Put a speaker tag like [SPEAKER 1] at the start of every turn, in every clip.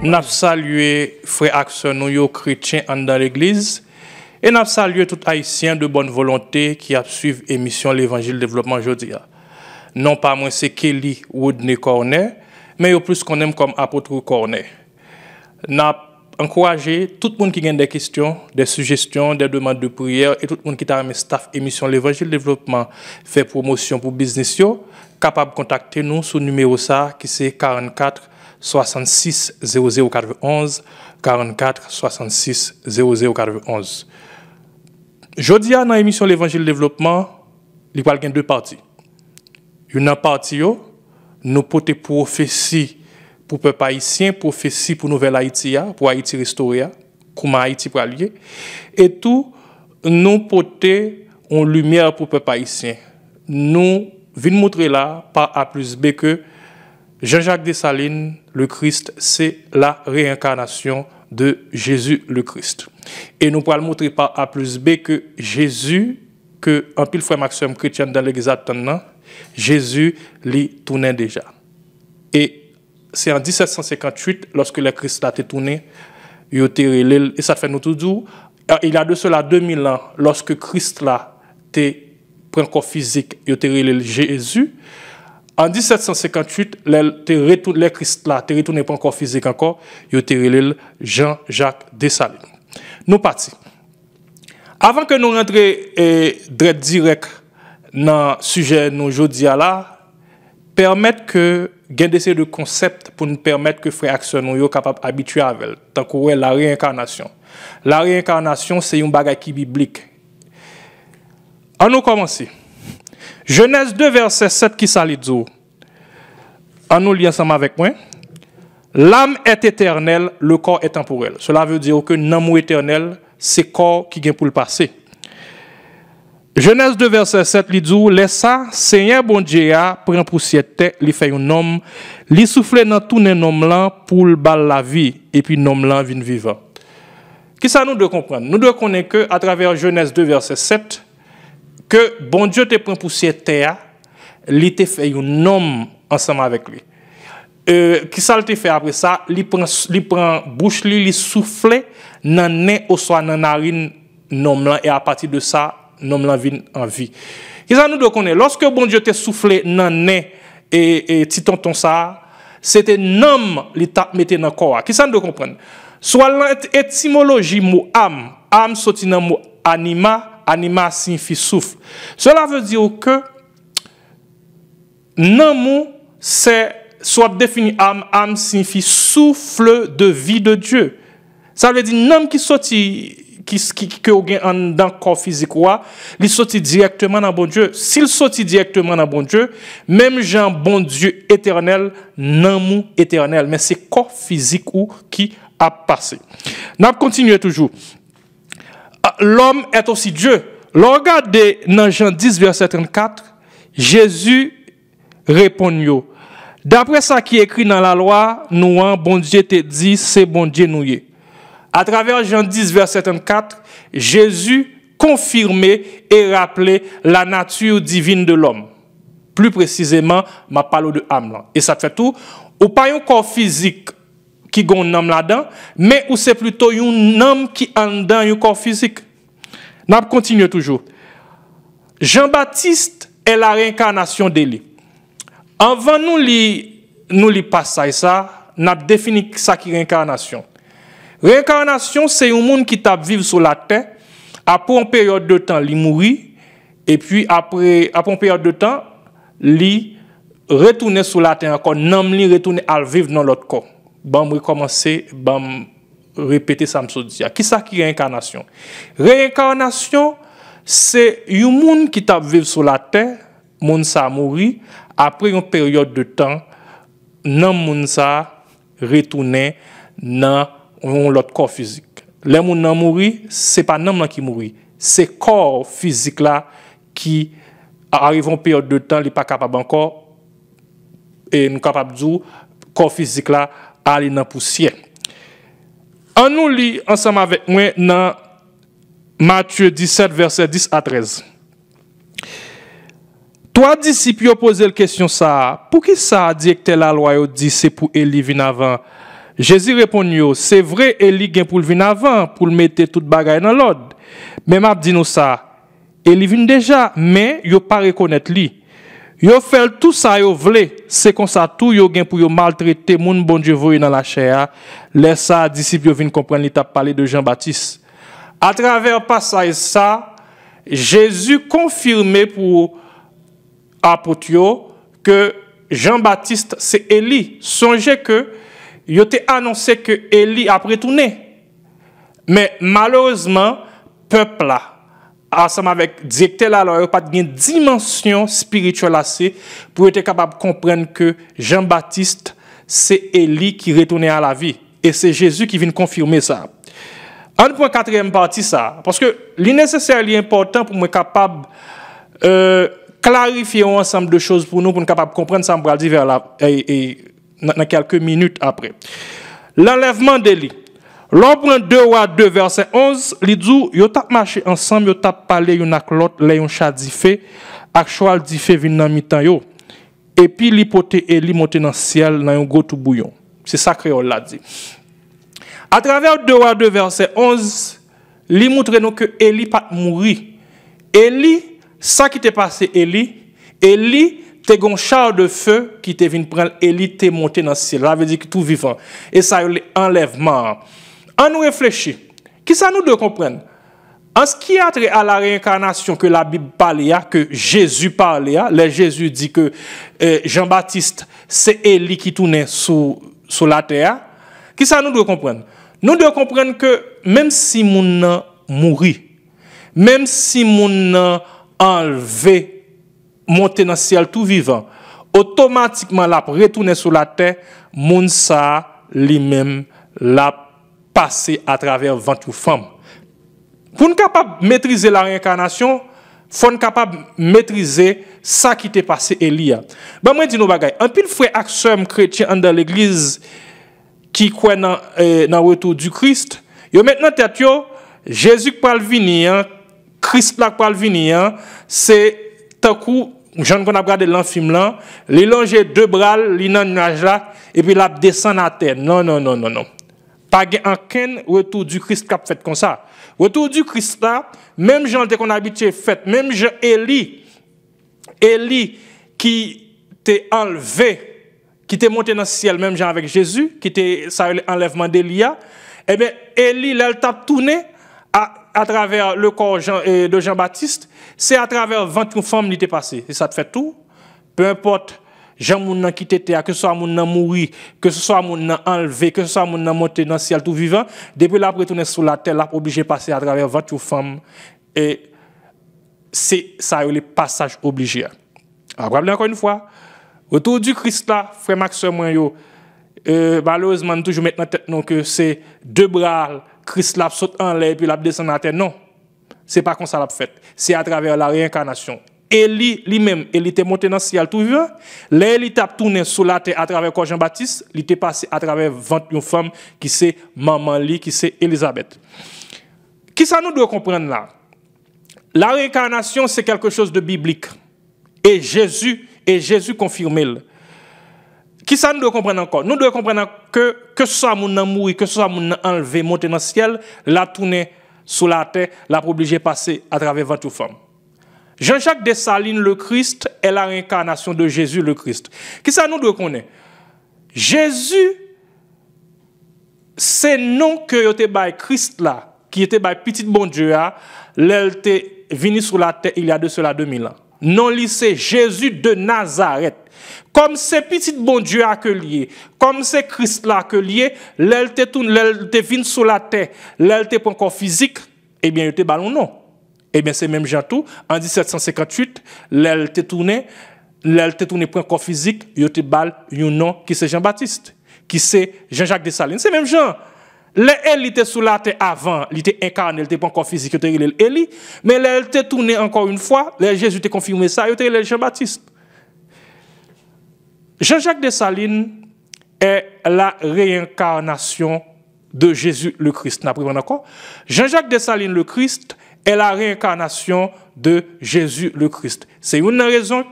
[SPEAKER 1] Nous salué frères Action nous chrétiens dans l'église et nous salué tout haïtien de bonne volonté qui a suivi l'émission L'évangile développement aujourd'hui. Non pas moi c'est Kelly Woodney Cornet, mais au plus qu'on aime comme apôtre Cornet. N'a encouragé tout le monde qui a des questions, des suggestions, des demandes de prière et tout le monde qui a un staff émission L'évangile développement fait promotion pour business yo, capable de contacter nous sur numéro ça qui c'est 44 66 00 91 44 66 00 91. Jodi dans l'émission L'évangile développement, il y a deux parties. Une partie nous porter prophétie pour peuple haïtien, prophétie pour nouvelle Haïti, pour Haïti restauré, comment Haïti pour allier et tout nous porter en lumière pour peuple haïtien. Nous venons montrer là par A plus B que Jean-Jacques Dessalines, le Christ, c'est la réincarnation de Jésus le Christ. Et nous pourrons montrer par A plus B que Jésus, que un pile frère Maxime chrétien dans l'église attendant, Jésus l'y tournait déjà. Et c'est en 1758, lorsque le Christ a été tourné, et ça fait nous tout doux, il y a de cela 2000 ans, lorsque Christ là, pris un corps physique, il a Jésus. En 1758, les Christ là, retourné pas encore physique encore, il a Jean-Jacques Dessalines. Nous partons. Avant que nous rentrions direct dans le sujet nous aujourd'hui là, permettre que gain de concepts pour nous permettre que frère Action nous soient capables d'habituer avec tant que la réincarnation. La réincarnation c'est un bagage qui biblique. On nous commencer. Genèse 2 verset 7 qui s'allie dit. On nous lit ensemble avec moi. L'âme est éternelle, le corps est temporel. Cela veut dire que l'amour éternel, c'est corps qui vient pour le passé. Genèse 2 verset 7 li dit laissa Seigneur bon Dieu prend poussière terre, li fait un homme, li souffle dans tout un homme là pour le bal la vie et puis l'homme là vient vivant. Qui ça nous doit comprendre? Nous devons connaître que à travers Genèse 2 verset 7 que bon Dieu te prend poussière terre, li te fait un homme ensemble avec lui. Qui ça te fait après ça, li prend bouche li souffle dans nez ou soit dans narine homme là et à partir de ça nom la vie en vie. Qu'est-ce que nous devons connaître? Lorsque bon Dieu t'a soufflé dans nez et petit tonton ça, c'était nom li t'a metté dans corps. Qu'est-ce que nous devons comprendre? Soit l'étymologie mot âme sorti dans mot anima signifie souffle. Cela veut dire que nom c'est soit défini âme signifie souffle de vie de Dieu. Ça veut dire nom qui sorti que on dans corps physique il sorti directement dans bon Dieu. S'il sorti directement dans bon Dieu, même Jean bon Dieu éternel, l'amour éternel, mais c'est corps physique ou qui a passé. N'a continuer toujours. L'homme est aussi Dieu. Regardez dans Jean 10 verset 34, Jésus répond d'après ça qui est écrit dans la loi, nous bon Dieu te dit c'est bon Dieu nous y. À travers Jean 10, verset 34, Jésus confirmait et rappelait la nature divine de l'homme. Plus précisément, ma parole de âme. Et ça fait tout. Ou pas un corps physique qui a un âme là-dedans, mais ou c'est plutôt un âme qui est dans un corps physique. Nous continuons toujours. Jean-Baptiste est la réincarnation d'Élie. Avant nous li passer ça, nous avons défini ça qui est réincarnation. Réincarnation, c'est un monde qui tape vivre sur la terre, après une période de temps, il mourit, et puis après une période de temps, il retourne sur la terre encore, non, il retourne à vivre dans l'autre corps. Bon, je commencer à répéter ça, me dire. Qui ça qui est réincarnation? Réincarnation, c'est un monde qui tape vivre sur la terre, monde ça mourit, après une période de temps, non, monde ça retourne dans l'autre corps physique. Les gens qui mourent, ce n'est pas l'homme qui mourent, c'est le corps physique là qui arrive en période de temps, il n'est pas capable encore, et nous capable de dire, corps physique là, aller dans la poussière. On nous lit ensemble avec moi dans Matthieu 17, verset 10 à 13. Toi, disciples, posez la question ça. Pour qui ça, directeur la loi, dit c'est pour Élie vin avant Jésus répond, c'est vrai, Élie vient pour le venir avant, pour le mettre toute bagaille dans l'ordre. Mais m'a dit nous ça, Élie vient déjà, mais yo pas reconnaître lui. Yo fait tout ça yo vle, c'est comme ça tout yo gen pour yo maltraiter moun bon Dieu voye dans la chair. Laisse ça disciples viennent comprendre l'étape parler de Jean-Baptiste. À travers passage ça, Jésus confirmait pour apôtres que Jean-Baptiste c'est Élie. Songez que il a annoncé que Élie a retourné. Mais malheureusement, peuple là, ensemble avec directeur là, alors il n'y a pas de dimension spirituelle assez pour être capable de comprendre que Jean-Baptiste, c'est Élie qui retournait à la vie. Et c'est Jésus qui vient confirmer ça. En point quatrième partie, ça. Parce que l'innécessaire est important pour être capable clarifier un ensemble de choses pour nous, pour être capable de comprendre ça, on va dire vers dans quelques minutes après. L'enlèvement d'Élie. L'on prend 2 Rois 2 verset 11, il dit yo t'a marché ensemble, yo t'a parlé yon ak l'autre, les yon chat di fait, ak cheval di fait vinn nan mitan yo. Et puis li pote Élie monter dans ciel dans yon gros tout bouillon. C'est ça créole l'a dit. À travers 2 Rois 2 verset 11, li montre nous que Élie pas mourir. Élie, ça qui t'est passé Élie te gon char de feu qui te vient prendre Élie te monter dans le ciel. Ça veut dire que tout vivant. Et ça y est enlèvement. On nous réfléchit. Qui ça nous doit comprendre? En ce qui a trait à la réincarnation que la Bible parle, que Jésus parle, là, Jésus dit que Jean-Baptiste, c'est Élie qui tournait sur la terre. Qui ça nous doit comprendre? Nous devons comprendre que même si moun mourit, même si moun enlevé, monter dans le ciel tout vivant, automatiquement la retourner sur la terre, moun sa lui-même la passer à travers 28 femmes. Pour nous capable de maîtriser la réincarnation, faut nous capable de maîtriser ça qui t'est passé Élie. Ben moi dis nous bagay, un pile frère ak sœur chrétien dans l'église qui croit dans retour du Christ, yo maintenant tête yo Jésus qui parle venir, Christ là parle venir, c'est tant coup Jean qu'on a regardé dans le film là, il longe 2 bras, il dans nuage là et puis il descend à terre. Non. Pas aucun retour du Christ qui a fait comme ça. Retour du Christ là, même Jean qu'on a habitué fait, même Jean Élie qui t'est enlevé, qui t'est monté dans le ciel, même Jean avec Jésus, qui t'est ça enlèvement d'Élia, eh bien Élie là t'a tourné à travers le corps de Jean-Baptiste, c'est à travers 21 femmes qui était passé. Et ça te fait tout. Peu importe, Jean moun qui était, que ce soit moun mourir, que ce soit moun enlevé, que ce soit moun monté dans le ciel tout vivant, depuis là, retourner sur la terre, là, obligé de passer à travers 28 femmes. Et c'est ça, le passage obligé. Alors, rappelez encore une fois, autour du Christ là, frère Max, moi, malheureusement, toujours mettre dans tête que c'est 2 bras, Christ l'a saute en l'air et puis l'a descend à terre. Non, c'est pas comme ça l'a fait. C'est à travers la réincarnation. Élie lui-même, il était monté dans le ciel tout vivant. Là, il était tourné sur la terre à travers Jean-Baptiste. Il était passé à travers 21 femmes qui c'est maman li, qui c'est Élisabeth. Qui ça nous doit comprendre là? La réincarnation, c'est quelque chose de biblique. Et Jésus confirme. Qui ça nous doit comprendre encore? Nous devons comprendre que ce soit mon mourir, que ce soit mon enlevé, monter dans le ciel, la tourner sur la terre, la obligé passer à travers 28 femmes. Jean-Jacques Dessalines, le Christ, est la réincarnation de Jésus, le Christ. Qui ça nous doit connaître? Jésus, c'est non que yote bay Christ là, qui était bay petit bon Dieu là, l'elle venu sur la terre il y a de cela 2000 ans. Non, c'est Jésus de Nazareth. Comme c'est petit bon Dieu à que lié, comme c'est Christ là que lié, l'elle te vient sur la terre, l'elle te prend corps physique, eh bien, il te ballon non. Eh bien, c'est même Jean tout, en 1758, l'elle te tourné prend corps physique, il te balle un nom qui c'est Jean-Baptiste, qui c'est Jean-Jacques Dessalines. C'est même Jean. Elle était sous la terre avant, il était incarné, il était pas encore physique, il était Élie, mais elle était tourné encore une fois, Jésus t'a confirmé ça, il était Jean-Baptiste. Jean-Jacques Dessalines est la réincarnation de Jésus le Christ. Encore. Jean-Jacques Dessalines le Christ est la réincarnation de Jésus le Christ. C'est une raison,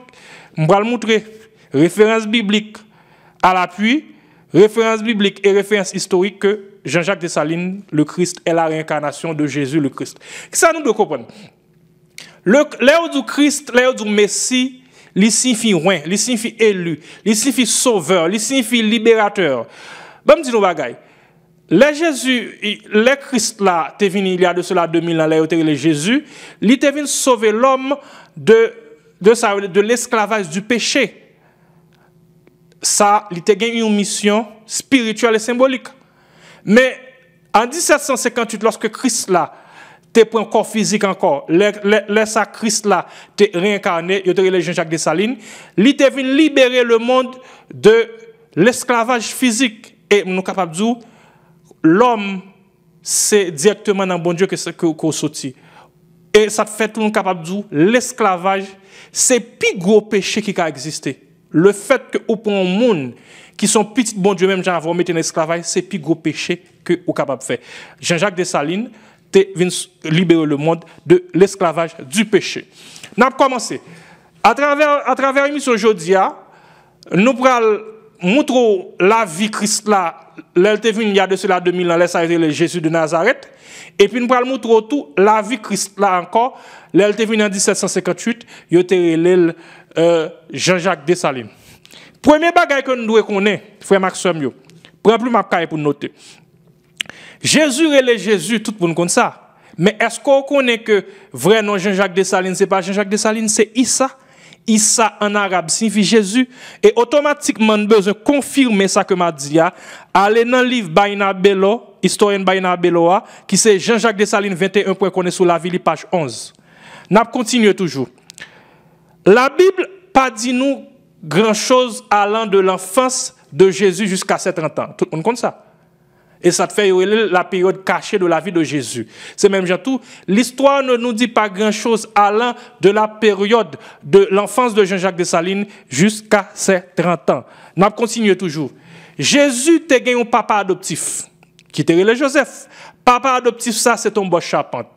[SPEAKER 1] je vais le montrer, référence biblique à l'appui, référence biblique et référence historique que Jean-Jacques Dessalines, le Christ, est la réincarnation de Jésus, le Christ. Ça nous doit comprendre. L'air du Christ, l'air du Messie, il signifie roi, il signifie élu, il signifie sauveur, il signifie libérateur. Bon, dis nous bagaille. Le Christ là, t'es venu il y a de cela 2000 ans, là, il Jésus, il est venu sauver l'homme de l'esclavage du péché. Ça, il a gagné une mission spirituelle et symbolique. Mais en 1758, lorsque Christ là, t'es pris un corps physique encore, le Christ là, t'es réincarné, il a Jean-Jacques Dessalines, il est venu libérer le monde de l'esclavage physique. Et nous sommes capables de dire, l'homme, c'est directement dans le bon Dieu qu'on sortit. Et ça fait tout le monde capable de dire, l'esclavage, c'est le plus gros péché qui a existé. Le fait que vous prenez un monde qui sont petits bon Dieu, même gens vont mettre dans l'esclavage, c'est le plus gros péché que vous êtes capable de faire. Jean-Jacques Dessalines est venu libérer le monde de l'esclavage du péché. Nous avons commencé. À travers l'émission aujourd'hui, nous allons montrer la vie Christ là, l'elle est venue il y a de cela 2000 ans, ça a été le Jésus de Nazareth. Et puis nous allons montrer tout la vie Christ là encore, l'elle est venue en 1758, il était Jean-Jacques Dessalines. Premier bagage que nous devons connaître, frère Maxime, prends plus ma caille pour noter. Jésus est Jésus, tout le monde connaît ça. Mais est-ce qu'on connaît que vrai nom Jean-Jacques Dessalines, c'est pas Jean-Jacques Dessalines, c'est Issa? Issa en arabe signifie Jésus. Et automatiquement, nous besoin confirmer ça que m'a dit. Allez dans le livre Baina Bello, historien Baina Bello, qui c'est Jean-Jacques Dessalines 21 point qu'on est sur la ville, page 11. N'a continué toujours. La Bible pas dit nous grand-chose allant de l'enfance de Jésus jusqu'à ses 30 ans. Tout le monde connaît ça. Et ça te fait la période cachée de la vie de Jésus. C'est même tout. L'histoire ne nous dit pas grand-chose allant de la période de l'enfance de Jean-Jacques Dessalines jusqu'à ses 30 ans. Nous continuons toujours. Jésus te gagné un papa adoptif, qui était le Joseph. Papa adoptif, ça, c'est ton boss charpente.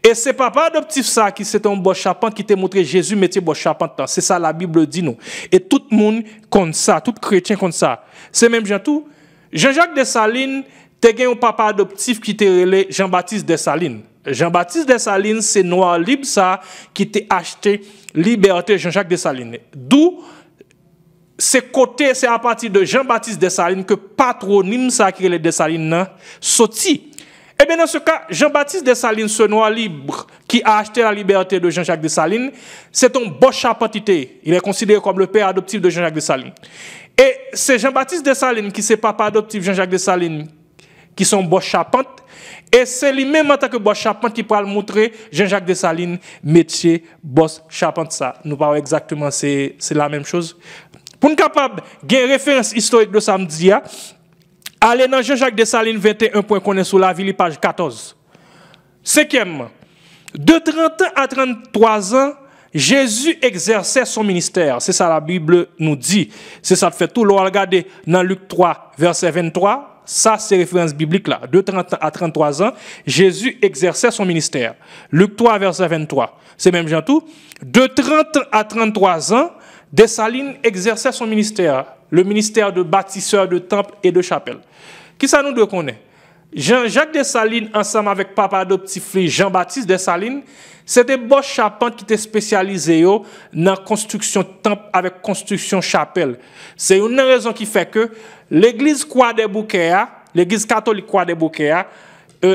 [SPEAKER 1] Et c'est papa adoptif, ça, qui c'est ton boss charpente, qui t'a montré Jésus mettait boss charpente. C'est ça, la Bible dit nous. Et tout le monde compte ça, tout chrétien compte ça. C'est même tout. Jean-Jacques Dessalines, te gen un papa adoptif qui te relé Jean-Baptiste Dessalines. Jean-Baptiste Dessalines, c'est noir libre ça qui t'a acheté liberté Jean-Jacques Dessalines. D'où c'est à partir de Jean-Baptiste Dessalines que patronyme ça qui est les Dessalines sorti. Et bien dans ce cas, Jean-Baptiste Dessalines, ce noir libre qui a acheté la liberté de Jean-Jacques Dessalines, c'est un beau charpentier. Il est considéré comme le père adoptif de Jean-Jacques Dessalines. Et c'est Jean-Baptiste Dessalines qui c'est papa adoptif Jean-Jacques Dessalines qui sont boss charpente, et c'est lui-même en tant que boss charpente qui pourra montrer Jean-Jacques Dessalines métier boss charpente ça. Nous parlons exactement c'est la même chose. Pour nous capable gain référence historique de samedi, allez dans Jean-Jacques Dessalines 21 point qu'on est sur la ville page 14. Cinquièmement, de 30 ans à 33 ans, Jésus exerçait son ministère. C'est ça la Bible nous dit. C'est ça fait tout. L'on regarde dans Luc 3 verset 23. Ça, c'est référence biblique là. De 30 à 33 ans, Jésus exerçait son ministère. Luc 3, verset 23. C'est même tout. De 30 à 33 ans, Dessalines exerçait son ministère. Le ministère de bâtisseur de temple et de chapelle. Qui ça nous doit connaître? Jean-Jacques Dessalines, ensemble avec papa adoptif Jean-Baptiste Dessalines, c'était boss charpente qui était spécialisé dans la construction de temple avec construction chapelle. C'est une raison qui fait que l'église Croix des Bouquets, l'église catholique Croix des Bouquets,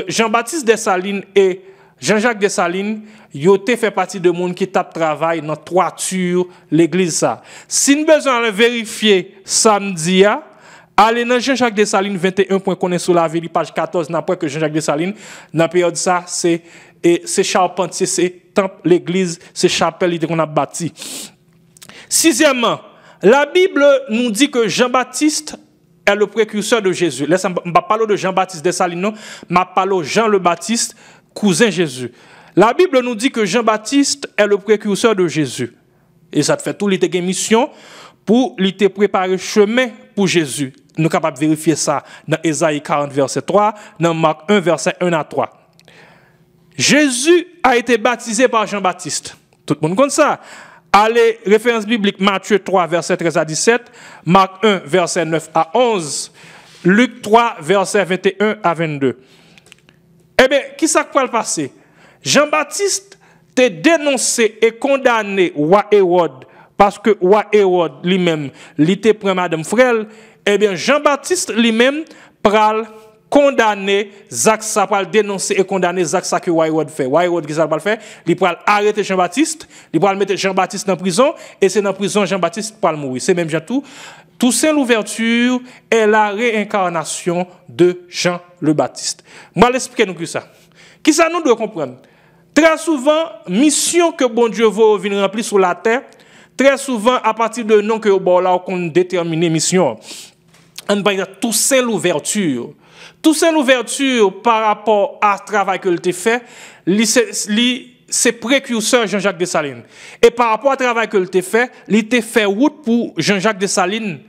[SPEAKER 1] Jean-Baptiste Dessalines et Jean-Jacques Dessalines, ils ont fait partie de monde qui tape travail dans la toiture l'église ça. Si nous besoin de vérifier samedi, allez dans Jean-Jacques Dessalines 21 point qu'on est sur la ville page 14 n'après que Jean-Jacques Dessalines dans la période ça c'est charpentier, c'est temple l'église, c'est chapelle qu'on a bâti. Sixièmement, la Bible nous dit que Jean-Baptiste est le précurseur de Jésus. Là, je ne parle pas de Jean-Baptiste Dessalines, non, je parle de Jean le Baptiste, cousin Jésus. La Bible nous dit que Jean-Baptiste est le précurseur de Jésus. Et ça te fait tout, il était une mission pour lui préparer chemin pour Jésus. Nous sommes capables de vérifier ça dans Ésaïe 40, verset 3, dans Marc 1, verset 1 à 3. Jésus a été baptisé par Jean-Baptiste. Tout le monde connaît ça. Allez, référence biblique, Matthieu 3, verset 13 à 17, Marc 1, verset 9 à 11, Luc 3, verset 21 à 22. Eh bien, qui ça peut le passer? Jean-Baptiste t'a dénoncé et condamné roi Hérode parce que roi Hérode lui-même, il était pris Madame Frel. Eh bien, Jean-Baptiste lui-même pral condamner Zaksa, pral dénoncer et condamner Zaksa que roi Hérode fait. Roi Hérode qui ça va faire? Il pral arrêter Jean-Baptiste, il pral mettre Jean-Baptiste en prison et c'est dans la prison Jean-Baptiste pral mourir. C'est même tout. Toussaint Louverture est la réincarnation de Jean le Baptiste. Moi, l'expliquer nous que ça. Qui ça nous doit comprendre? Très souvent, mission que bon Dieu veut venir remplir sur la terre, très souvent, à partir de nom que bon là, on détermine mission. On va dire Toussaint Louverture. Toussaint Louverture, par rapport à ce travail que il fait, c'est précurseur Jean-Jacques Dessalines. Et par rapport au travail que il fait, il a fait route pour Jean-Jacques Dessalines.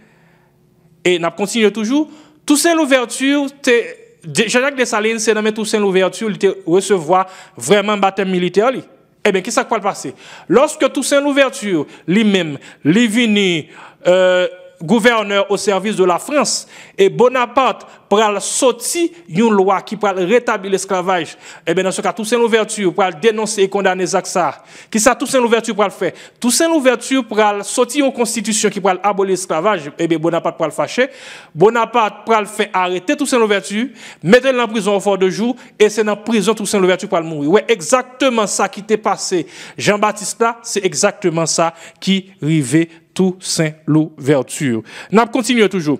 [SPEAKER 1] Et n'a continué toujours. Toussaint Louverture, Jean-Jacques Dessalines, c'est nommé Toussaint Louverture, il recevoir vraiment baptême militaire. Eh bien, qu'est-ce qui va passer? Lorsque Toussaint Louverture, lui-même, lui venu gouverneur au service de la France, et Bonaparte pral sorti une loi qui pral rétablir l'esclavage, et bien dans ce cas, Toussaint Louverture pral dénoncer et condamner Zaksa. Qui ça Toussaint Louverture pral faire? Toussaint Louverture pral sortir une constitution qui pral abolir l'esclavage, et bien Bonaparte pral fâcher. Bonaparte pral faire arrêter Toussaint Louverture, mettre en prison au fort de jour, et c'est dans la prison Toussaint Louverture pral mourir. Ouais, exactement ça qui t'est passé. Jean-Baptiste là, c'est exactement ça qui rivait Toussaint Louverture. N'a continué toujours.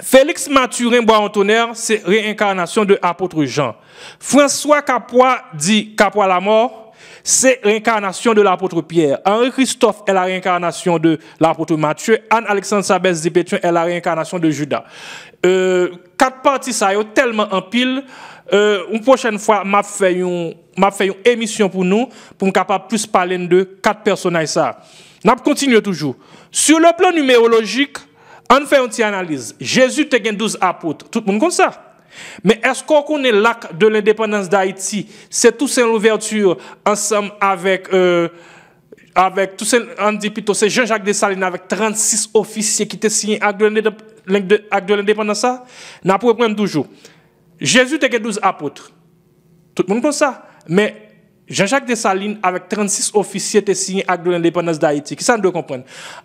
[SPEAKER 1] Félix Mathurin Bois-Antonnerre, c'est réincarnation de l'apôtre Jean. François Capois dit Capois la mort, c'est réincarnation de l'apôtre Pierre. Henri Christophe est la réincarnation de l'apôtre Matthieu. Anne-Alexandre Sabès dit Pétion est la réincarnation de Judas. 4 parties ça y est tellement en pile. Une prochaine fois, m'a fait une émission pour nous, pour nous capable plus parler de 4 personnages ça. N'a continué toujours. Sur le plan numérologique, on fait une petite analyse. Jésus a 12 apôtres. Tout le monde connaît ça. Mais est-ce qu'on connaît l'acte de l'indépendance d'Haïti? C'est Toussaint Louverture ensemble avec Toussaint, on dit plutôt, c'est Jean-Jacques Dessalines avec 36 officiers qui étaient signés acte de l'indépendance. N'a pas prendre toujours. Jésus a 12 apôtres. Tout le monde connaît ça. Mais Jean-Jacques Dessalines, avec 36 officiers, était signé acte de l'indépendance d'Haïti. Qui ça nous doit comprendre?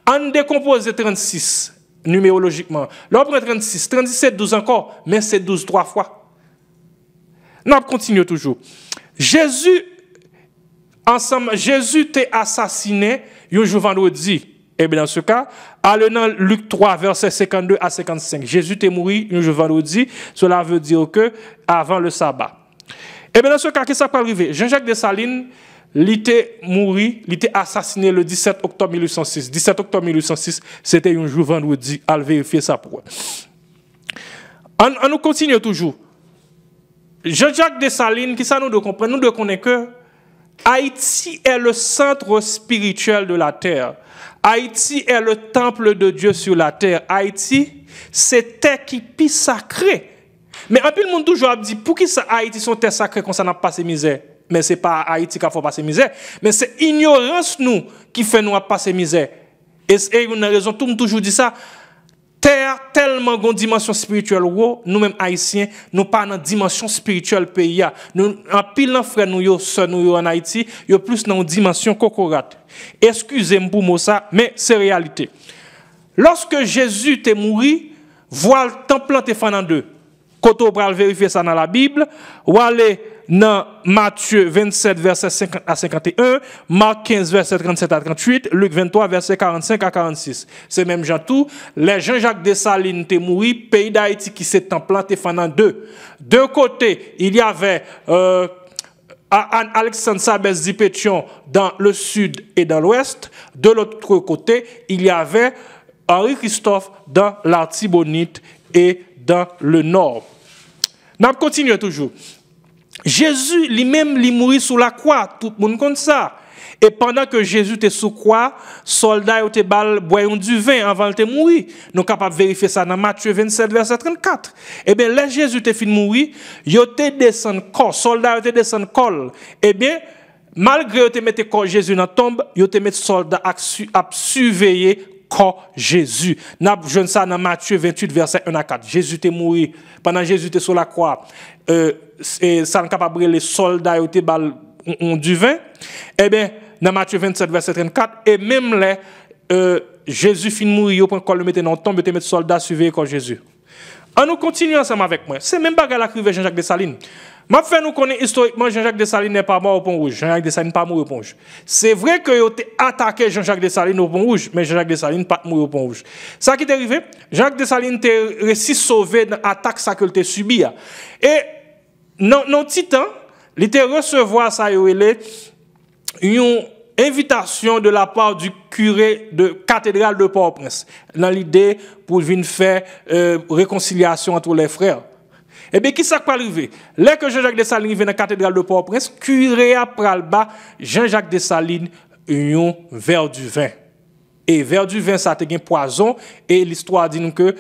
[SPEAKER 1] On décompose 36 numérologiquement. Là, on prend 36, 37, 12 encore, mais c'est 12 3 fois. Nous continuons toujours. Jésus t'est assassiné un jour vendredi. Et bien dans ce cas, allez dans Luc 3, verset 52 à 55. Jésus t'est mort un jour vendredi. Cela veut dire que avant le sabbat. Et bien dans ce cas, qu'est-ce qui peut arriver? Jean-Jacques Dessalines, il était mort, il était assassiné le 17 octobre 1806. 17 octobre 1806, c'était un jour vendredi. Allez vérifier ça pour vous. On nous continue toujours. Jean-Jacques Dessalines, qui ça nous doit comprendre? Nous devons connaître que Haïti est le centre spirituel de la terre. Haïti est le temple de Dieu sur la terre. Haïti, c'est terre qui est sacrée. Mais un peu le monde toujours dit, pour qui ça Haïti sont terre sacrée quand ça n'a pas passé misère? Mais ce n'est pas Haïti qui a fait passer misère, mais c'est ignorance nous qui fait nous passer misère. Et c'est une raison, tout le monde toujours dit ça. Terre tellement une dimension spirituelle, nous-mêmes haïtiens, nous pas dans dimension spirituelle pays. Nous en pile frère nous sœur nous en Haïti, yo plus dans une dimension cocorate. Excusez-moi pour moi ça, mais c'est réalité. Lorsque Jésus est mort, voilà le temple planté en deux. Quand on va vérifier ça dans la Bible, ou aller dans Matthieu 27, verset 50 à 51, Marc 15, verset 37 à 38, Luc 23, verset 45 à 46. C'est même Jean tout. Les Jean-Jacques Dessalines étaient morts, pays d'Haïti qui s'est planté pendant deux. D'un côté, il y avait Alexandre Sabès dit Pétion dans le sud et dans l'ouest. De l'autre côté, il y avait Henri Christophe dans l'Artibonite et dans le nord. Nous continuons toujours. Jésus lui-même lui mourit sous la croix, tout le monde connaît ça. Et pendant que Jésus était sous croix, soldats étaient boivent du vin avant de mourir. Nous sommes capables de vérifier ça dans Matthieu 27 verset 34. Eh bien là Jésus était fini de mourir, il était descendu corps, soldats étaient descendu corps. Eh bien malgré que tu corps Jésus dans la tombe, tu te mets soldat à surveiller corps Jésus. N'a jeune ça dans Matthieu 28 verset 1 à 4. Jésus était mort pendant que Jésus était sur la croix. Ça n'a capable les soldats étaient ont du vin. Eh bien dans Matthieu 27 verset 34 et même les Jésus fin mourir pour qu'on le mette dans la tombe, tu mets soldats surveiller corps Jésus. On nous continue ensemble avec moi. C'est même pas la crive Jean-Jacques Dessalines. M'a fait nous connaître historiquement Jean-Jacques Dessalines n'est pas mort au Pont Rouge. Jean-Jacques Dessalines n'est pas mort au Pont Rouge. C'est vrai que vous avez attaqué Jean-Jacques Dessalines au Pont Rouge, mais Jean-Jacques Dessalines n'est pas mort au Pont Rouge. Ça qui est arrivé, Jean-Jacques Dessalines était réussi sauvé dans l'attaque qu'il a subie. Et dans un petit temps, il était recevoir ça une invitation de la part du curé de cathédrale de Port-au-Prince dans l'idée pour venir faire réconciliation entre les frères. Eh bien, qui ça peut arriver? Là que Jean-Jacques Dessalines arrive dans la cathédrale de Port-au-Prince, curé a pral bas Jean-Jacques Dessalines un verre du vin. Et verre du vin, ça a été un poison. Et l'histoire dit nous que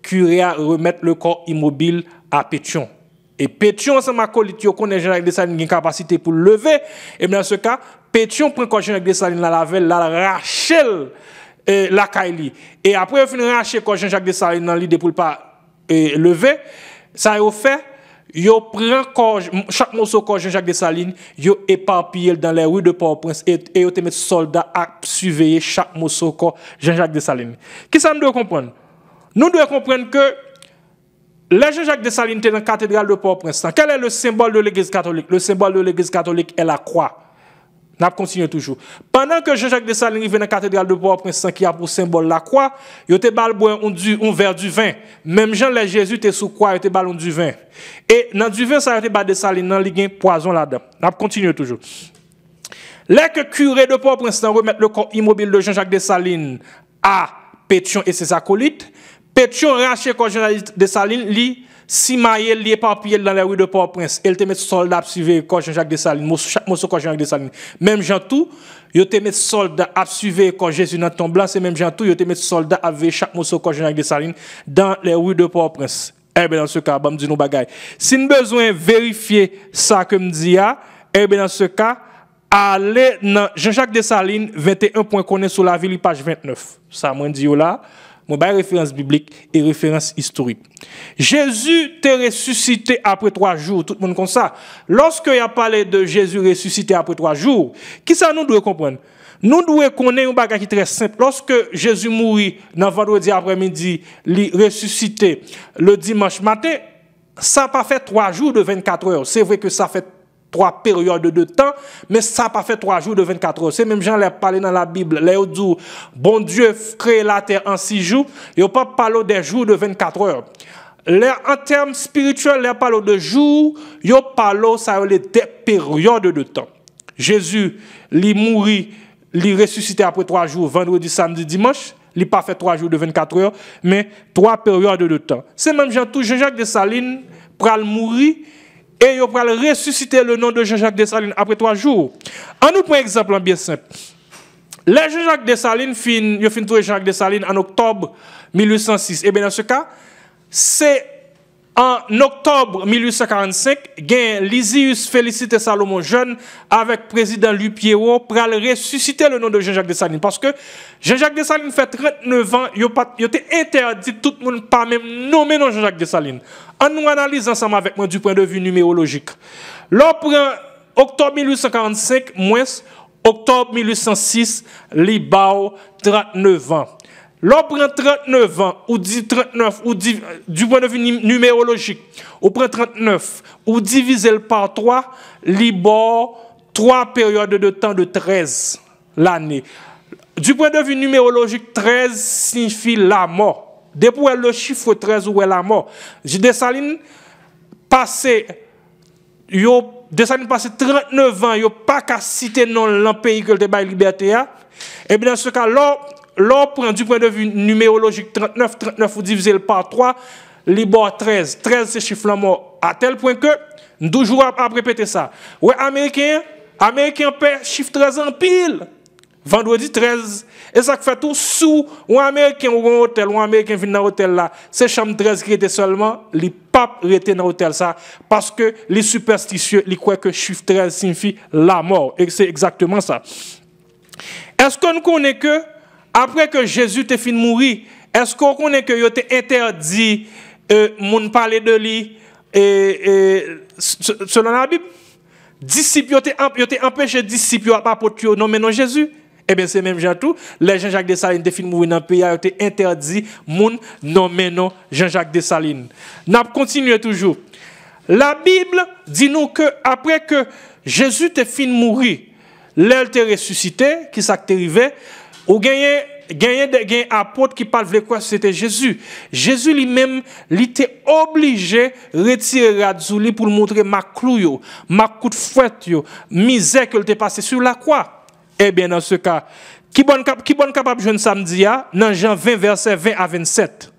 [SPEAKER 1] curé a remettre le corps immobile à Pétion. Et Pétion, ensemble avec Colite, connaît Jean-Jacques Dessalines qui a une capacité pour le lever. Et dans ce cas, Pétion prend quand Jean-Jacques Dessalines la veille, la rachel la Kaili. Et après, il finit racher quand Jean-Jacques Dessalines dans l'idée pour ne pas lever. Ça a fait, yo prend chaque morceau de Jean-Jacques Dessalines, yo éparpillé dans les rues de Port-au-Prince et yo te met soldats à surveiller chaque morceau de Jean-Jacques Dessalines. Qu'est-ce que nous devons comprendre? Nous devons comprendre que les Jean-Jacques Dessalines étaient dans la cathédrale de Port-au-Prince. Quel est le symbole de l'Église catholique? Le symbole de l'Église catholique est la croix. On continue toujours. Pendant que Jean-Jacques Dessalines arrive dans la cathédrale de Port-au-Prince qui a pour symbole la croix, il était bal un verre du vin. Même Jean les Jésus était sous croix, il était ballon du vin. Et dans du vin ça a été bal Dessalines, dans il y a poison là-dedans. On continue toujours. Là que curé de Port-au-Prince remettre le corps immobile de Jean-Jacques Dessalines à Pétion et ses acolytes, Pétion racheté corps Jean-Jacques Dessalines li si maillé li éparpillé dans les rues de Port-au-Prince, elle te met soldats suivre corps Jean-Jacques Dessalines, chaque morceau corps Jean-Jacques Dessalines. Même Jean tout, yo te met soldats à suivre corps Jésus dans ton blanc, c'est même Jean tout, yo te met soldats à veiller chaque morceau corps Jean-Jacques Dessalines dans les rues de Port-au-Prince. Eh bien dans ce cas, bah me dit nous bagaille. Si nous besoin vérifier ça que me dit eh bien dans ce cas, allez dans Jean-Jacques Dessalines 21 points connaît sur la ville page 29. Ça moi dit là. Mon bail référence biblique et référence historique. Jésus t'est ressuscité après 3 jours. Tout le monde comme ça. Lorsque il a parlé de Jésus ressuscité après 3 jours, qui ça nous doit comprendre? Nous devons connaître un bagage qui est très simple. Lorsque Jésus mourit dans vendredi après-midi, il ressuscité le dimanche matin, ça n'a pas fait 3 jours de 24 heures. C'est vrai que ça fait 3 périodes de temps, mais ça n'a pas fait 3 jours de 24 heures. C'est même Jean l'a parlé dans la Bible. Les dit, bon Dieu crée la terre en 6 jours. Il n'a pas parlé des jours de 24 heures. En termes spirituels, il parle de jours, il parle des périodes de temps. Jésus, il mourit, il ressuscité après 3 jours, vendredi, samedi, dimanche. Il n'a pas fait 3 jours de 24 heures, mais 3 périodes de temps. C'est même Jean-Jacques Dessalines pour mourir. Et il va ressusciter le nom de Jean-Jacques Dessalines après 3 jours. On nous prend un exemple bien simple. Les Jean-Jacques Dessalines fin trouver Jean-Jacques Dessalines en octobre 1806. Et bien dans ce cas, c'est en octobre 1845, gain Lysius Félicité Salomon jeune avec président Louis Pierrot pour ressusciter le nom de Jean-Jacques Dessalines. Parce que Jean-Jacques Dessalines fait 39 ans, il était interdit tout le monde pas même nommer non Jean-Jacques Dessalines. On nous analyse ensemble avec moi du point de vue numérologique. L'on prend octobre 1845 moins octobre 1806, l'Ibao 39 ans. L'on prend 39 ans, ou dit 39, ou dit, du point de vue numérologique, on prend 39, ou divisé par 3, l'Ibao 3 périodes de temps de 13 l'année. Du point de vue numérologique, 13 signifie la mort. Depuis le chiffre 13 où est la mort. Dessalines passé 39 ans, yo pas qu'à citer non le pays que le débat liberté a. Et bien dans ce cas l'on prend du point de vue numérologique 39 ou divisé par 3, libère 13 c'est chiffre la mort à tel point que toujours à répéter ça. Ouais américain paie chiffre 13 en pile. Vendredi 13. Et ça fait tout sous un Américain ou un hôtel, ou un Américain vient dans l'hôtel là. C'est chambre 13 qui était seulement, les papes étaient dans l'hôtel ça. Parce que les superstitieux, ils croient que chiffre 13 signifie la mort. Et c'est exactement ça. Est-ce qu'on connaît que, après que Jésus t'ait fini de mourir, est-ce qu'on connaît que il était interdit, moun parler de lui, selon la Bible? Disciples, ils étaient empêchés disciples à apôtres non mais non Jésus. Eh bien c'est même Jean-tout, les Jean-Jacques Dessalines étaient finis de mourir dans le pays, ils étaient interdits moun non mais non Jean-Jacques Dessalines. N'a continué toujours. La Bible dit nous que après que Jésus t'ait fini de mourir, l'elle t'est ressuscité, qui s'est arrivé, ou gagné des apôtres qui parlent de quoi c'était Jésus. Jésus lui-même, il était obligé de retirer Radzouli pour montrer ma clou, ma coup de fouette, misère qu'il était passé sur la croix. Eh bien, dans ce cas, qui bon capable de jouer samedi, dans Jean 20, verset 20 à 27,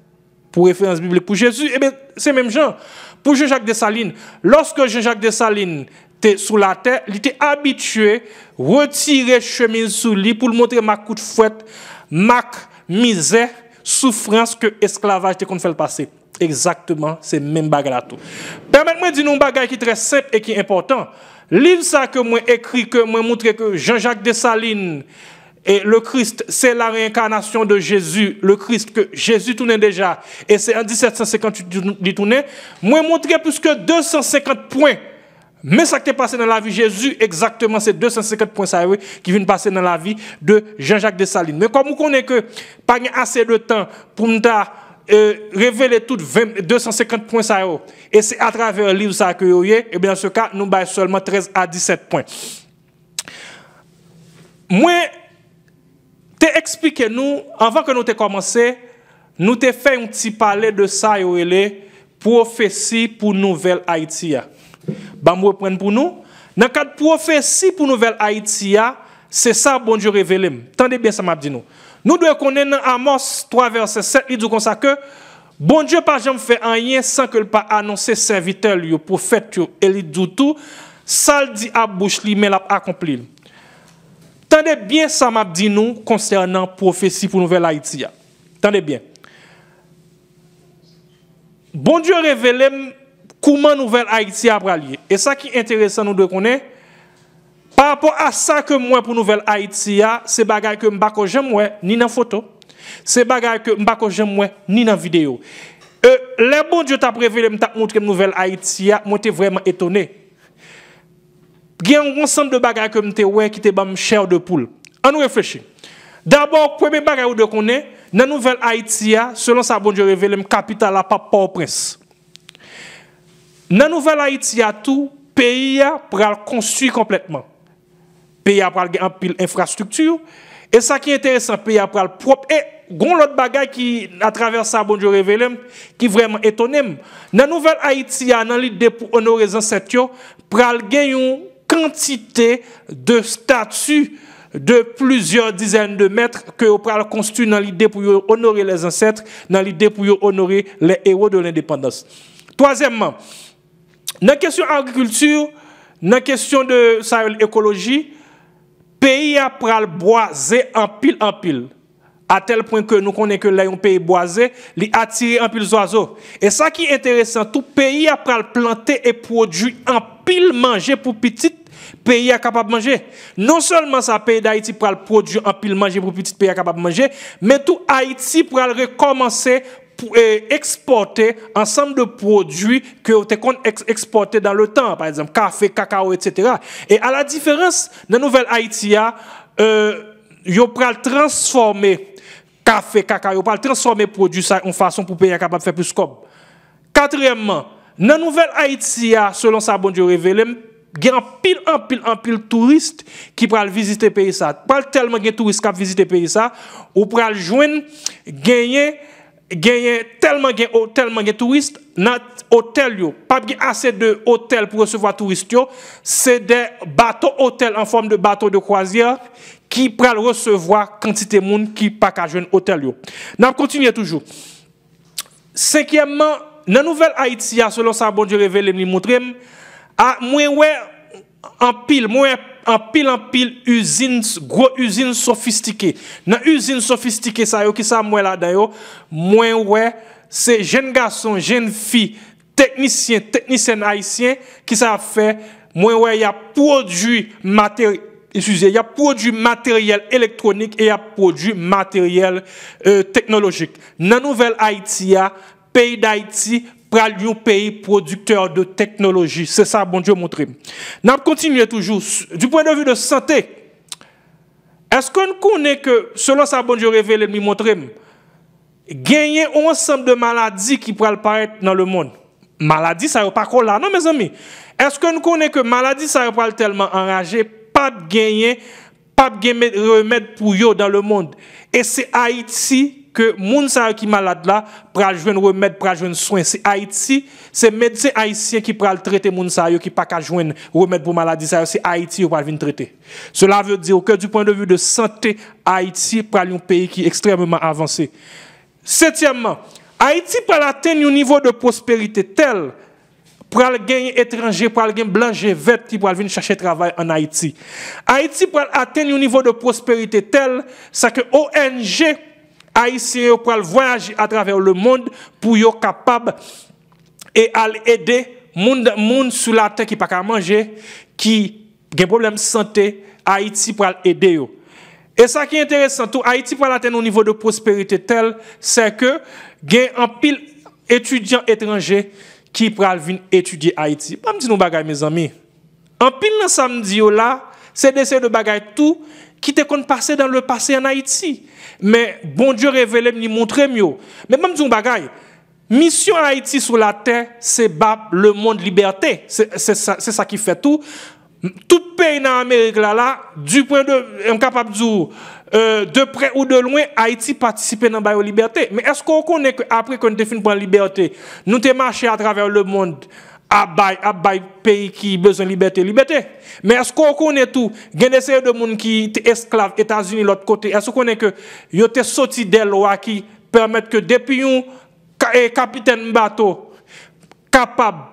[SPEAKER 1] pour référence biblique pour Jésus, eh bien, c'est même Jean. Pour Jean-Jacques Dessalines, lorsque Jean-Jacques Dessalines était sous la terre, il était habitué à retirer chemin sous lui pour montrer ma coup de fouette, ma misère, souffrance que l'esclavage te qu'on fait passer. Exactement, c'est même bagarre là tout. Permettez-moi de dire une bagarre qui est très simple et qui est important. Livre ça que moi écrit, que moi montre que Jean-Jacques Dessalines et le Christ, c'est la réincarnation de Jésus, le Christ que Jésus tournait déjà. Et c'est en 1758 qu'il tournait. Moi montrer plus que 250 points. Mais ça qui est passé dans la vie de Jésus, exactement, c'est 250 points ça, oui, qui viennent passer dans la vie de Jean-Jacques Dessalines. Mais comme vous connaissez que pas assez de temps pour nous révéler toutes 250 points ça, et c'est à travers le livre ça que vous voyez, et bien dans ce cas, nous avons seulement 13 à 17 points. Moi, t'ai expliqué nous, avant que nous t'ai commencé, nous t'ai fait un petit parler de ça, et prophétie pour Nouvelle Haïti. Bah, moi, reprendre pour nous. Dans le cadre de prophétie pour Nouvelle Haïti, c'est ça, bon Dieu révélé. Tendez bien ça, m'a dit nous. Nous devons connaître dans Amos 3, verset 7, il dit comme ça que bon Dieu pas jamais fait rien sans que le pas annoncer serviteur, le prophète, et il dit tout, ça le dit à bouche, mais l'a accompli. Tendez bien ça, m'a dit nous, concernant prophétie pour Nouvelle Haïti. Tendez bien. Bon Dieu révélé comment Nouvelle Haïti a bralié. Et ça qui est intéressant, nous devons connaître, par rapport à ça que moi pour Nouvelle Haïti, c'est bagay que m'bako j'aime ni dans photo, c'est bagay que m'bako j'aime ni dans vidéo. Les bon Dieu t'a révélé, m'a montré Nouvelle Haïti, moi j'étais vraiment étonné. Il y a un ensemble de bagay que m'étais qui était bam chair de poule. On nous réfléchit. D'abord, premier bagay où de connaît, dans Nouvelle Haïti, selon ça bon Dieu révélé, capitale à Port-au-Prince. Dans Nouvelle Haïti, tout pays pour construire complètement. Pays pour en pile infrastructure. Et ça qui est intéressant, pays pour le propre. Et gon l'autre bagaille qui à travers ça bon Dieu révélé qui vraiment étonné. Dans Nouvelle Haïti, dans l'idée pour honorer les ancêtres, pour gagner une quantité de statues de plusieurs dizaines de mètres que vous pouvez construire dans l'idée pour honorer les ancêtres, dans l'idée pour honorer les héros de l'indépendance. Troisièmement, dans la question agriculture, dans la question de écologie, pays a pral boisé en pile, à tel point que nous connaissons que là un pays boisé, il attire en pile oiseaux. Et ça qui est intéressant, tout pays a pral planter et produire en pile manger pour petit pays capable de manger. Non seulement ça pays d'Haïti pral produire en pile manger pour petit pays capable de manger, mais tout Haïti pral recommencer pour exporter ensemble de produits que vous avez exportés dans le temps, par exemple café, cacao, etc. Et à la différence de Nouvelle Haïti, vous pouvez transformer café, cacao, vous pouvez transformer produits en façon pour payer capable de faire plus comme. Quatrièmement, dans Nouvelle Haïti, selon ça, bon Dieu révélé, il y a un pile touristes qui peuvent visiter le pays. Pas tellement de touristes qui visitent le pays, ou peuvent joindre, gagner tellement de touristes dans l'hôtel. Pas assez de hôtels pour recevoir touristes. C'est des bateaux hôtels en forme de bateaux de croisière qui peuvent recevoir quantité de monde qui pas qu'à joindre hôtel. Nous continuons toujours. Cinquièmement, dans la Nouvelle Haïti, selon ça, bon Dieu révélé, nous montre, en pile, en pile usine, gros usine sophistiquée. Dans usine sophistiquée ça yo qui ça moi là dedans moi ouais c'est jeunes garçons, jeunes filles, techniciens haïtiens qui ça fait moi ouais il y a produit matériel excusez, il y a produit matériel électronique et il y a produit matériel technologique. Dans nouvelle Haïti, pays d'Haïti, pral un pays producteur de technologie. C'est ça, bon Dieu, montré. Nous continuons toujours. Du point de vue de santé, est-ce qu'on connaît que, selon ça, bon Dieu révélé, nous montré, gagner un ensemble de maladies qui pourraient apparaître dans le monde? Maladie, ça n'est pas encore là, non, mes amis. Est-ce qu'on connaît que maladie, ça n'est pas tellement enragé? Pas de gagner, pas de remède pour eux dans le monde. Et c'est Haïti que moun sa qui malade là pral joindre remède, pral joindre soin. C'est Haïti, c'est médecin haïtien qui pral traiter moun sa qui pas ka joindre remède pour maladie ça, c'est Haïti qui pral venir traiter. Cela veut dire que du point de vue de santé, Haïti pral un pays qui est extrêmement avancé. Septièmement, Haïti pral atteindre un niveau de prospérité tel pour aller gagner étranger, pour aller gagner blanc, vert qui pour venir chercher travail en Haïti. Haïti pour atteindre un niveau de prospérité tel, ça que ONG haïtien pour voyager à travers le monde pour être capable et aider monde sur la terre qui pas qu'à manger, qui a un problème de santé, Haïti pour aider yo. Et ça qui est intéressant, tout Haïti pour atteindre un niveau de prospérité tel, c'est que gain en pile étudiants étrangers qui pral vinn étudier Haïti. Pas me dire nous bagay mes amis. En pile dans samedi là, c'est des de bagay tout qui te kon passer dans le passé en Haïti. Mais bon Dieu révélé me montrer mieux. Mais même dire bagay, mission Haïti sur la terre, c'est bab le monde liberté. C'est ça qui fait tout. Tout pays dans l'Amérique là, du point de capable de près ou de loin, Haïti participe dans la liberté. Mais est-ce qu'on connaît qu'après qu'on a fini pour la liberté, nous avons marché à travers le monde à bail pays qui a besoin de liberté? Mais est-ce qu'on connaît tout? Il y a des séries de monde qui sont esclaves, États-Unis, l'autre côté. Est-ce qu'on connaît que ils ont sorti des lois qui permettent que depuis un capitaine bateau capable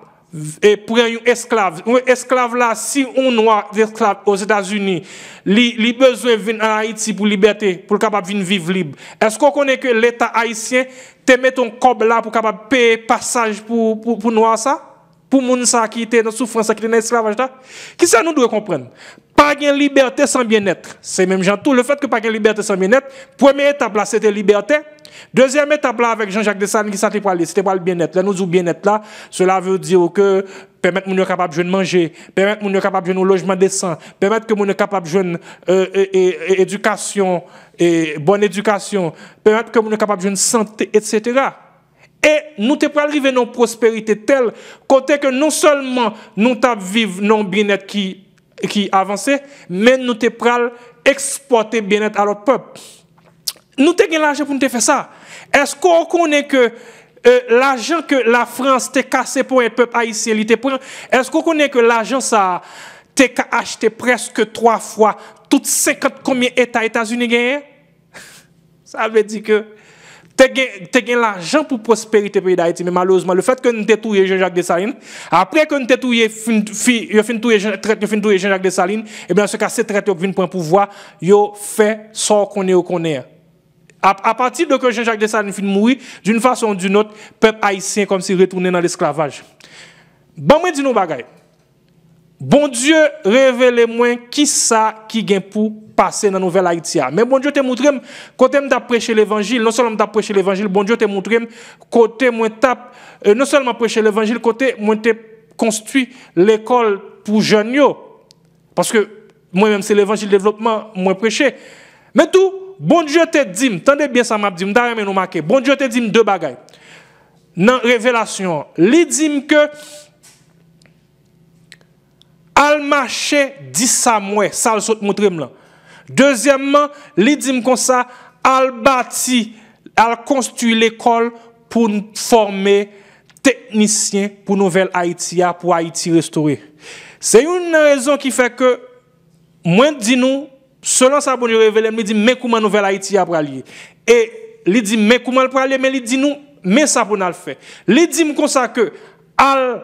[SPEAKER 1] et pour un esclave là, si on noir esclave aux États-Unis, il besoin de venir en Haïti pour liberté, pour capable venir vivre libre. Est-ce qu'on connaît que l'État haïtien te met ton cob là pour capable payer passage pour noir ça? Pour moun ça qui était dans souffrance, qui était dans l'esclavage là? Qui ça nous doit comprendre? Pas de liberté sans bien-être. C'est même Jean tout. Le fait que pas de liberté sans bien-être, première étape là, c'était liberté. Deuxième étape là, avec Jean-Jacques Dessalines, qui c'était pas le bien-être. Là, nous disons bien-être là, cela veut dire que permettre moun capable de manger, permettre moun capable de un logement décent, permettre que moun capable de jouer éducation, et bonne éducation, permettre que moun capable de une santé, etc. Et nous te pas arriver dans prospérité telle côté que non seulement nous t'a vivre non bien-être qui avancé, mais nous te pral exporter bien-être à notre peuple. Nous te gain l'argent pour nous faire ça. Est-ce qu'on connaît que l'argent que la France t'a cassé pour un peuple haïtien, est-ce qu'on connaît que l'argent ça t'a acheté presque 3 fois toutes 50 combien États-Unis gagnent? Ça veut dire que tu as l'argent pour prospérité pays d'Haïti, mais malheureusement, le fait que nous avons tué Jean-Jacques Dessalines, après que nous avons tué Jean-Jacques Dessalines, et bien, ce cas, c'est traité pour un pouvoir, il fait ce qu'on est. À partir de que Jean-Jacques Dessalines finit de mourir, d'une façon ou d'une autre, le peuple haïtien comme s'il retournait dans l'esclavage. Bon, moi, dis nous bagaille. Bon Dieu, révélez-moi qui ça qui gagne pour passer dans la nouvelle Haïti. Mais bon Dieu te montre côté m'ta prêcher l'évangile, non seulement m'ta prêcher l'évangile, bon Dieu te montre côté moi tape non seulement prêcher l'évangile, côté moi te construit l'école pour jeunes yo. Parce que moi même c'est l'évangile développement moi prêcher. Mais tout bon Dieu te dit, tendez bien ça m'a dit, m'ta nous marquer. Bon Dieu te dit deux bagailles. Dans révélation, il dit que al marché 10 Samuel, ça le saute montre là. Deuxièmement, il dit comme ça, al bâti, al construit l'école pour former techniciens pour nouvelle Haïti, pour Haïti restaurer. C'est une raison qui fait que moi dis nous selon ça bon révélé, il dit mais comment nouvelle Haïti a pour aller. Et il dit mais comment pour aller, mais il dit nous mais ça pour nous le faire. Il dit comme ça que al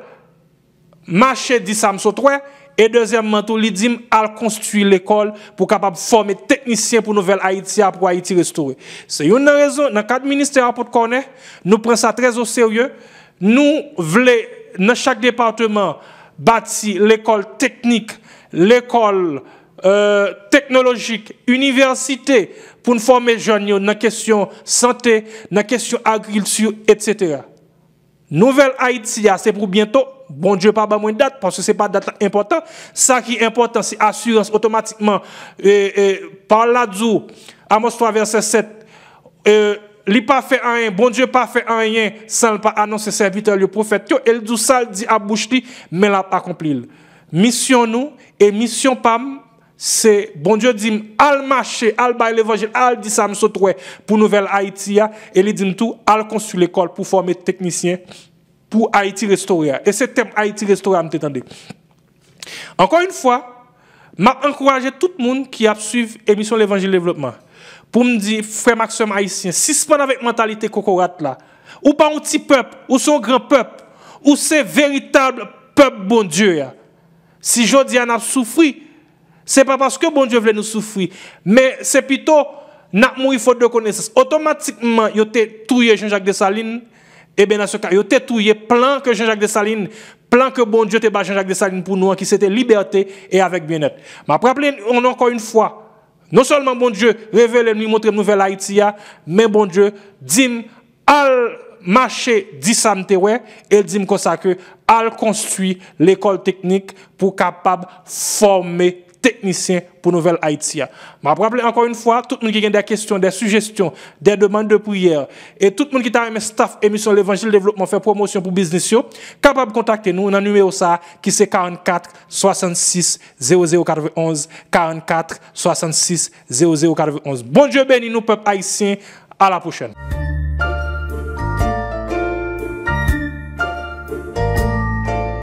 [SPEAKER 1] marché 10 Samuel Et deuxièmement, tout, il dit à construire l'école pour capable former techniciens pour Nouvelle Haïti, pour Haïti restaurer. C'est une raison, dans le cadre ministère pour connaître, nous prenons ça très au sérieux. Nous voulons, dans chaque département, bâtir l'école technique, l'école technologique, université, pour nous former les jeunes dans la question santé, dans la question agriculture, etc. Nouvelle Haïti, c'est pour bientôt. Bon Dieu, pas moins de date, parce que ce n'est pas date important. Ça qui est important, c'est assurance automatiquement. Par là, Amos 3, verset 7. Il pas fait rien, bon Dieu pas fait rien sans pas annoncer serviteur le prophète. El dit ça, dit à bouche li, mais l'a pas accompli. Mission nous et mission PAM, c'est bon Dieu dit al marcher, al bailler l'évangile, al dit ça pour Nouvelle Haïti et il dit tout, al construire l'école pour former techniciens pour Haïti restaurer. Et ce thème Haïti restaurer, m'entendez. Encore une fois, m'a encouragé tout le monde qui a suivi l'émission L'Évangile Développement pour me dire, frère Maxime haïtien, si c'est pas avec mentalité cocorate là, ou pas un petit peuple, ou son grand peuple, ou c'est véritable peuple bon Dieu. Si je dis on a souffri, c'est pas parce que bon Dieu veut nous souffrir, mais c'est plutôt n'a mourir faute de connaissance. Automatiquement, il a tué Jean-Jacques Dessalines. Et bien dans ce cas, il a tué plan que Jean-Jacques Dessalines, plan que bon Dieu te bat Jean-Jacques Dessalines pour nous, qui c'était liberté et avec bien-être. Mais après, on a encore une fois, non seulement bon Dieu révèle nous montrer nouvelle Haïti, mais bon Dieu dit al marché dit ça et dit comme ça que al construit l'école technique pour capable former technicien pour Nouvelle Haïti. Je rappelle encore une fois, tout le monde qui a des questions, des suggestions, des demandes de prière, et tout le monde qui a un staff émission L'Évangile Développement fait promotion pour business, capable de contacter nous. On a un numéro ça qui c'est 44 66 0091 44 66 0091. Bon Dieu béni nous, peuple haïtien. À la prochaine.